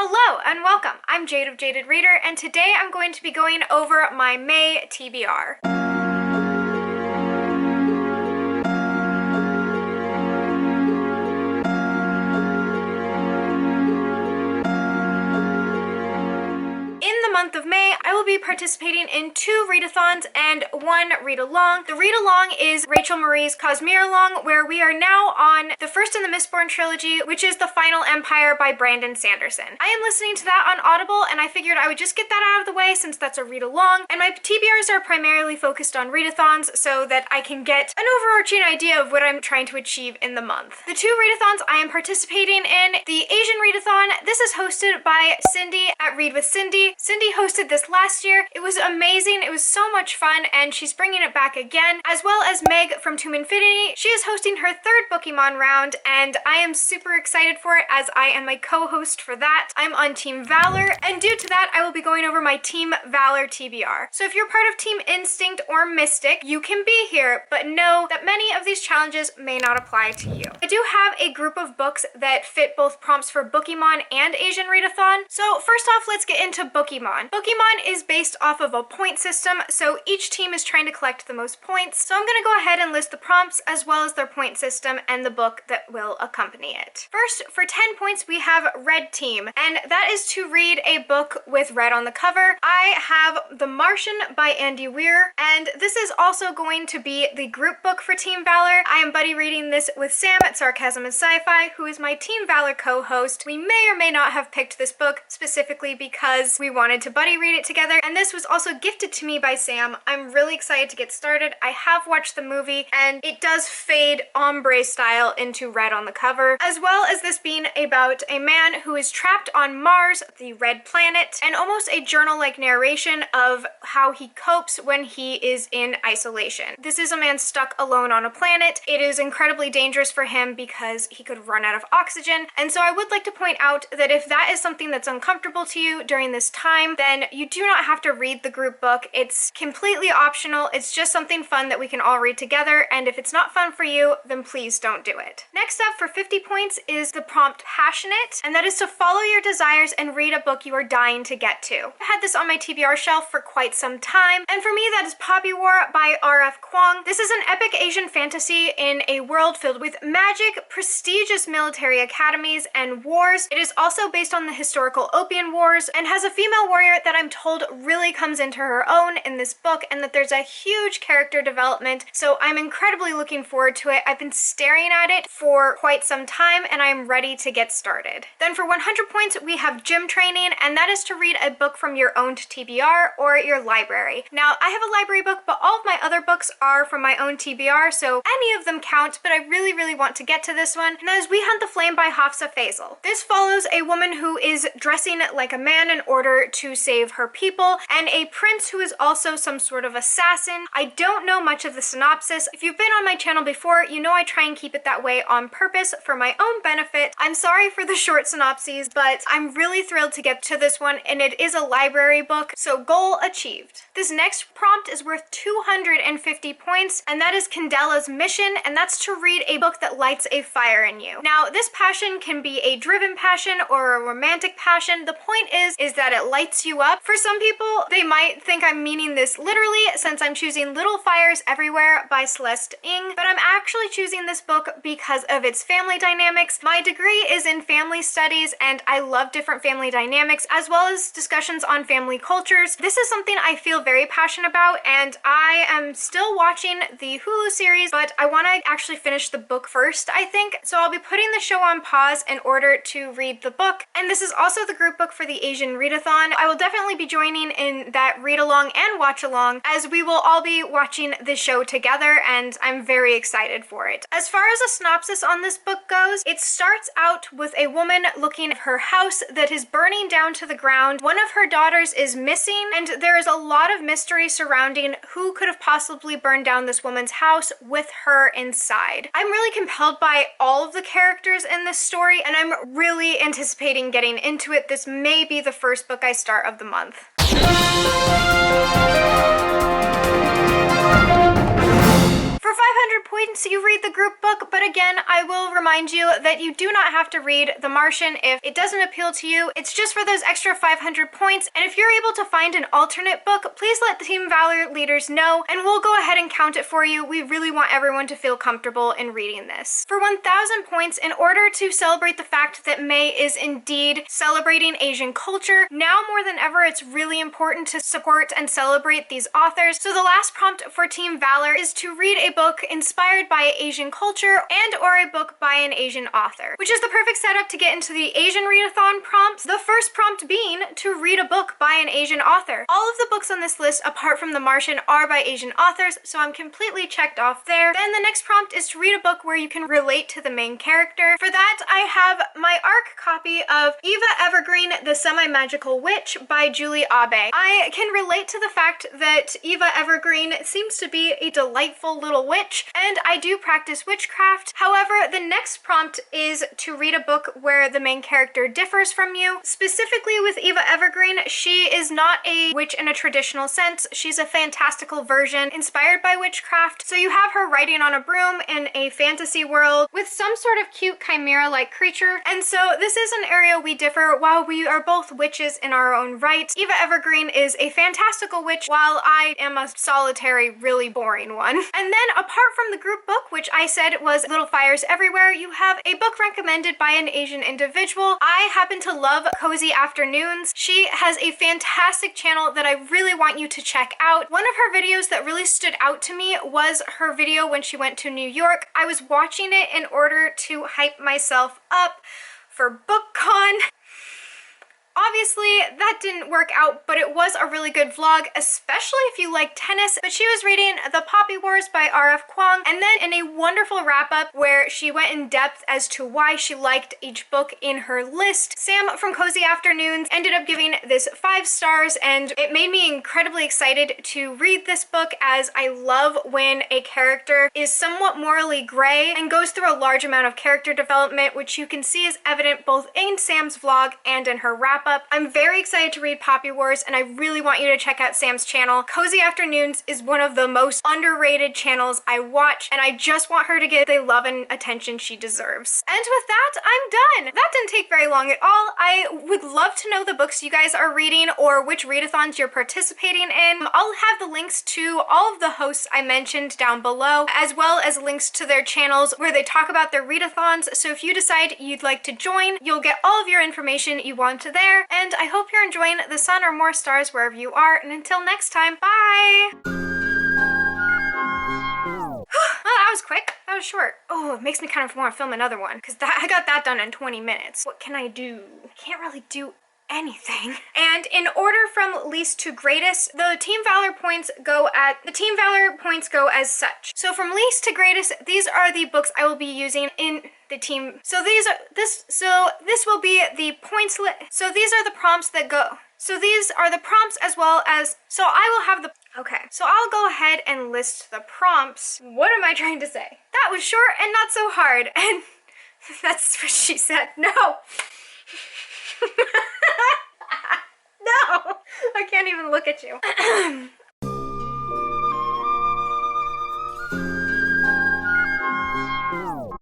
Hello and welcome. I'm Jade of Jaded Reader, and today I'm going to be going over my May TBR. In the month of May, I will be participating in 2 readathons and 1 read-along. The read-along is Rachael Marie's Cosmere-along, where we are now on the first in the Mistborn trilogy, which is The Final Empire by Brandon Sanderson. I am listening to that on Audible, and I figured I would just get that out of the way since that's a read-along, and my TBRs are primarily focused on readathons so that I can get an overarching idea of what I'm trying to achieve in the month. The 2 readathons I am participating in, the Asian readathon, this is hosted by Cindy at Read with Cindy. Cindy hosted this last year. It was amazing. It was so much fun, and she's bringing it back again, as well as Meg from Tome Infinity. She is hosting her 3rd Bookemon round, and I am super excited for it as I am a co-host for that. I'm on Team Valor, and due to that, I will be going over my Team Valor TBR. So if you're part of Team Instinct or Mystic, you can be here, but know that many of these challenges may not apply to you. I do have a group of books that fit both prompts for Bookemon and Asian Readathon. So first off, let's get into Bookemon. Bookemon is based off of a point system, so each team is trying to collect the most points. So I'm going to go ahead and list the prompts as well as their point system and the book that will accompany it. First, for 10 points, we have Red Team, and that is to read a book with red on the cover. I have The Martian by Andy Weir, and this is also going to be the group book for Team Valor. I am buddy reading this with Sam at Sarcasm and Sci-Fi, who is my Team Valor co-host. We may or may not have picked this book specifically because we wanted to buddy read it together, and this was also gifted to me by Sam. I'm really excited to get started. I have watched the movie, and it does fade ombre style into red on the cover, as well as this being about a man who is trapped on Mars, the red planet, and almost a journal-like narration of how he copes when he is in isolation. This is a man stuck alone on a planet. It is incredibly dangerous for him because he could run out of oxygen, and so I would like to point out that if that is something that's uncomfortable to you during this time, then you do not have to read the group book. It's completely optional. It's just something fun that we can all read together, and if it's not fun for you, then please don't do it. Next up for 50 points is the prompt Passionate, and that is to follow your desires and read a book you are dying to get to. I've had this on my TBR shelf for quite some time, and for me that is Poppy War by R.F. Kuang. This is an epic Asian fantasy in a world filled with magic, prestigious military academies, and wars. It is also based on the historical Opium Wars and has a female warrior that I'm told really comes into her own in this book, and that there's a huge character development, so I'm incredibly looking forward to it. I've been staring at it for quite some time, and I'm ready to get started. Then for 100 points, we have Gym Training, and that is to read a book from your owned TBR or your library. Now, I have a library book, but all of my other books are from my own TBR, so any of them count, but I really want to get to this one, and that is We Hunt the Flame by Hafsa Faisal. This follows a woman who is dressing like a man in order to save her people, and a prince who is also some sort of assassin. I don't know much of the synopsis. If you've been on my channel before, you know I try and keep it that way on purpose for my own benefit. I'm sorry for the short synopses, but I'm really thrilled to get to this one, and it is a library book, so goal achieved. This next prompt is worth 250 points, and that is Candela's Mission, and that's to read a book that lights a fire in you. Now, this passion can be a driven passion or a romantic passion. The point is that it lights you up. For some people, they might think I'm meaning this literally, since I'm choosing Little Fires Everywhere by Celeste Ng, but I'm actually choosing this book because of its family dynamics. My degree is in family studies, and I love different family dynamics, as well as discussions on family cultures. This is something I feel very passionate about, and I am still watching the Hulu series, but I want to actually finish the book first, I think, so I'll be putting the show on pause in order to read the book. And this is also the group book for the Asian Readathon. I will definitely be joining in that read-along and watch-along, as we will all be watching the show together, and I'm very excited for it. As far as a synopsis on this book goes, it starts out with a woman looking at her house that is burning down to the ground. One of her daughters is missing, and there is a lot of mystery surrounding who could have possibly burned down this woman's house with her inside. I'm really compelled by all of the characters in this story, and I'm really anticipating getting into it. This may be the first book I start of the month. For 500 points you read the group book, but again, I will remind you that you do not have to read The Martian if it doesn't appeal to you. It's just for those extra 500 points, and if you're able to find an alternate book, please let the Team Valor leaders know, and we'll go ahead and count it for you. We really want everyone to feel comfortable in reading this. For 1,000 points, in order to celebrate the fact that May is indeed celebrating Asian culture, now more than ever, it's really important to support and celebrate these authors. So the last prompt for Team Valor is to read a book inspired by Asian culture and or a book by an Asian author, which is the perfect setup to get into the Asian readathon prompts. The first prompt being to read a book by an Asian author. All of the books on this list, apart from The Martian, are by Asian authors, so I'm completely checked off there. Then the next prompt is to read a book where you can relate to the main character. For that, I have my ARC copy of Eva Evergreen, The Semi-Magical Witch by Julie Abe. I can relate to the fact that Eva Evergreen seems to be a delightful little witch, and I do practice witchcraft. However, the next prompt is to read a book where the main character differs from you. Specifically with Eva Evergreen, she is not a witch in a traditional sense. She's a fantastical version inspired by witchcraft. So you have her riding on a broom in a fantasy world with some sort of cute chimera-like creature. And so this is an area we differ. While we are both witches in our own right, Eva Evergreen is a fantastical witch, while I am a solitary, really boring one. And then apart from the group book, which I said was Little Fires Everywhere, you have a book recommended by an Asian individual. I happen to love Cozy Afternoons. She has a fantastic channel that I really want you to check out. One of her videos that really stood out to me was her video when she went to New York. I was watching it in order to hype myself up for BookCon. Obviously, that didn't work out, but it was a really good vlog, especially if you like tennis. But she was reading The Poppy Wars by R.F. Kuang, and then in a wonderful wrap-up where she went in depth as to why she liked each book in her list, Sam from Cozy Afternoons ended up giving this 5 stars, and it made me incredibly excited to read this book, as I love when a character is somewhat morally gray and goes through a large amount of character development, which you can see is evident both in Sam's vlog and in her wrap-up. I'm very excited to read Poppy Wars, and I really want you to check out Sam's channel. Cozy Afternoons is one of the most underrated channels I watch, and I just want her to get the love and attention she deserves. And with that, I'm done. That didn't take very long at all. I would love to know the books you guys are reading or which readathons you're participating in. I'll have the links to all of the hosts I mentioned down below, as well as links to their channels where they talk about their readathons. So if you decide you'd like to join, you'll get all of your information you want there. And I hope you're enjoying the sun or more stars wherever you are. And until next time, bye! Well, that was quick. That was short. Oh, it makes me kind of want to film another one, because I got that done in 20 minutes. What can I do? I can't really do anything. And in order from least to greatest, the Team Valor points go as such. So from least to greatest, these are the books I will be using in the team. So this will be the points so these are the prompts that go. So these are the prompts as well as, so I will have the, okay. So I'll go ahead and list the prompts. What am I trying to say? That was short and not so hard. And that's what she said. No. No, I can't even look at you.